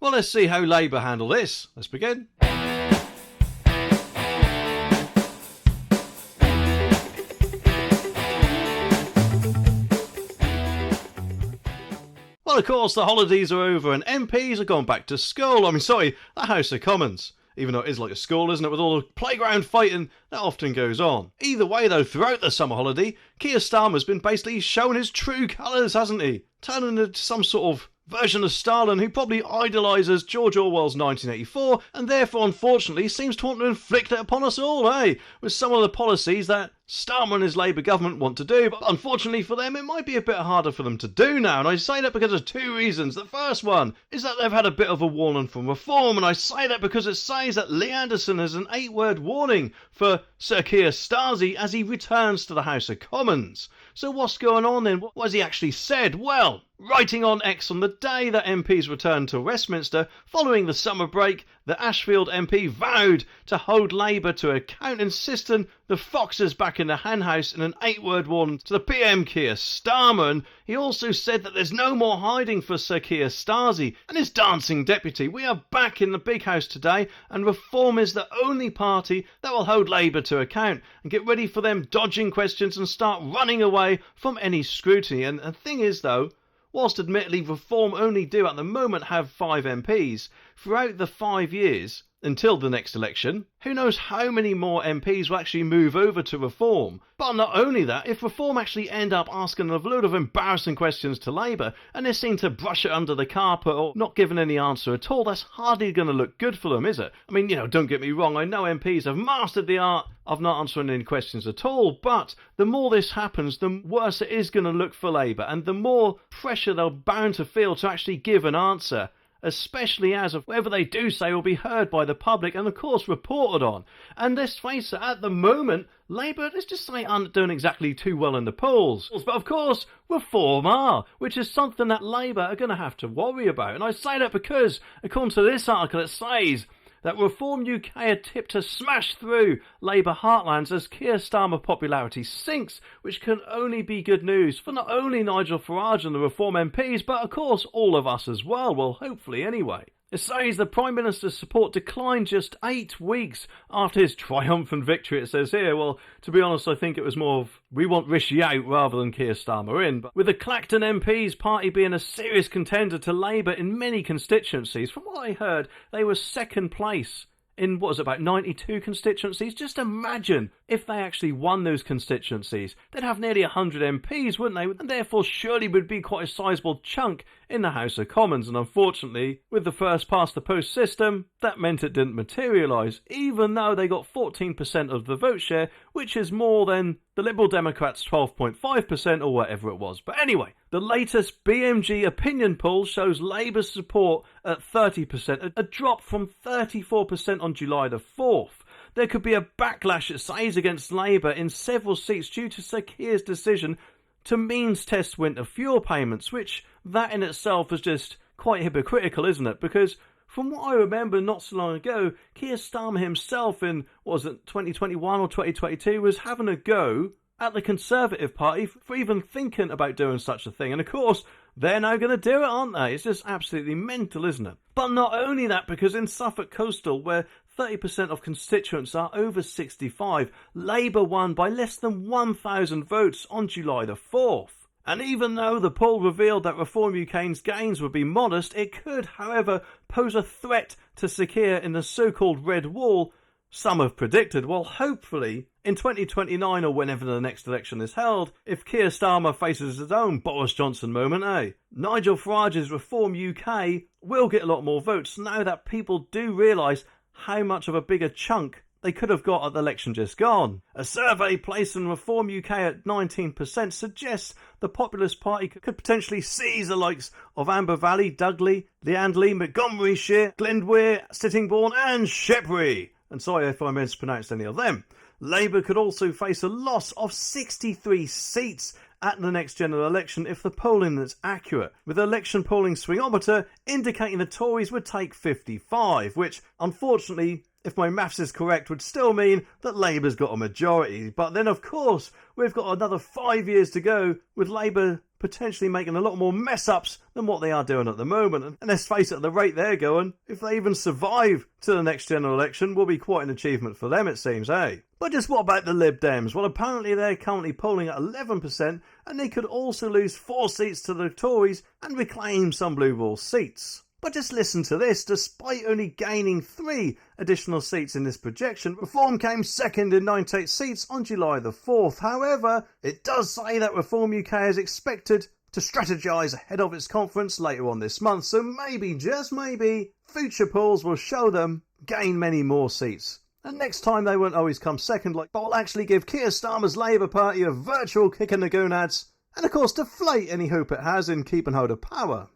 Well, let's see how Labour handle this. Let's begin. Well, of course, the holidays are over and MPs are gone back to school. The House of Commons. Even though it is like a school, isn't it, with all the playground fighting that often goes on. Either way, though, throughout the summer holiday, Keir Starmer's been basically showing his true colours, hasn't he? Turning into some sort of version of Stalin who probably idolises George Orwell's 1984 and therefore, unfortunately, seems to want to inflict it upon us all, with some of the policies that Starmer and his Labour government want to do, but unfortunately for them, it might be a bit harder for them to do now, and I say that because of two reasons. The first one is that they've had a bit of a warning from reform, and I say that because it says that Lee Anderson has an 8-word warning for Sir Keir Stasi as he returns to the House of Commons. So what's going on then? What has he actually said? Well, writing on X on the day that MPs returned to Westminster following the summer break, the Ashfield MP vowed to hold Labour to account, insisting the foxes back in the henhouse in an 8-word warning to the PM Keir Starmer. And he also said that there's no more hiding for Sir Keir Stasi and his dancing deputy. We are back in the big house today, and Reform is the only party that will hold Labour to account, and get ready for them dodging questions and start running away from any scrutiny. And the thing is, though, whilst admittedly Reform only do at the moment have 5 MPs, throughout the 5 years until the next election, who knows how many more MPs will actually move over to Reform. But not only that, if Reform actually end up asking a load of embarrassing questions to Labour and they seem to brush it under the carpet or not giving any answer at all, that's hardly going to look good for them, is it? Don't get me wrong, I know MPs have mastered the art of not answering any questions at all, but the more this happens, the worse it is going to look for Labour, and the more pressure they're bound to feel to actually give an answer, especially as of whatever they do say will be heard by the public and of course reported on. And let's face it, at the moment, Labour, let's just say, aren't doing exactly too well in the polls. But of course, Reform are, which is something that Labour are going to have to worry about. And I say that because, according to this article, it says that Reform UK are tipped to smash through Labour heartlands as Keir Starmer popularity sinks, which can only be good news for not only Nigel Farage and the Reform MPs, but of course all of us as well. Well, hopefully anyway. It says the Prime Minister's support declined just 8 weeks after his triumphant victory, it says here. Well, to be honest, I think it was more of, we want Rishi out rather than Keir Starmer in. But with the Clacton MP's party being a serious contender to Labour in many constituencies, from what I heard, they were second place in, about 92 constituencies. Just imagine if they actually won those constituencies. They'd have nearly 100 MPs, wouldn't they? And therefore surely would be quite a sizable chunk in the House of Commons. And unfortunately, with the first past the post system, that meant it didn't materialise, even though they got 14% of the vote share, which is more than the Liberal Democrats' 12.5% or whatever it was. But anyway, the latest BMG opinion poll shows Labour's support at 30%, a drop from 34% on July the 4th. There could be a backlash, it says, against Labour in several seats due to Sir Keir's decision to means test winter fuel payments, which that in itself is just quite hypocritical, isn't it? Because from what I remember not so long ago, Keir Starmer himself in, 2021 or 2022, was having a go at the Conservative Party for even thinking about doing such a thing. And of course, they're now going to do it, aren't they? It's just absolutely mental, isn't it? But not only that, because in Suffolk Coastal, where 30% of constituents are over 65, Labour won by less than 1,000 votes on July the 4th. And even though the poll revealed that Reform UK's gains would be modest, it could, however, pose a threat to Sir Keir in the so-called Red Wall some have predicted. Well, hopefully, in 2029 or whenever the next election is held, if Keir Starmer faces his own Boris Johnson moment, Nigel Farage's Reform UK will get a lot more votes now that people do realise how much of a bigger chunk they could have got at the election just gone. A survey placing Reform UK at 19% suggests the Populist Party could potentially seize the likes of Amber Valley, Dudley, Leandley, Montgomeryshire, Glenduir, Sittingbourne and Sheprey. And sorry if I mispronounced any of them. Labour could also face a loss of 63 seats at the next general election if the polling is accurate, with the election polling swingometer indicating the Tories would take 55, which, unfortunately, if my maths is correct, would still mean that Labour's got a majority. But then, of course, we've got another 5 years to go with Labour potentially making a lot more mess-ups than what they are doing at the moment. And let's face it, at the rate they're going, if they even survive to the next general election, will be quite an achievement for them, it seems, eh? But just what about the Lib Dems? Well, apparently they're currently polling at 11%, and they could also lose 4 seats to the Tories and reclaim some Blue Wall seats. But just listen to this, despite only gaining 3 additional seats in this projection, Reform came second in 98 seats on July the 4th. However, it does say that Reform UK is expected to strategise ahead of its conference later on this month, so maybe, just maybe, future polls will show them gain many more seats. And next time they won't always come second, but will actually give Keir Starmer's Labour Party a virtual kick in the gonads, and of course deflate any hope it has in keeping hold of power.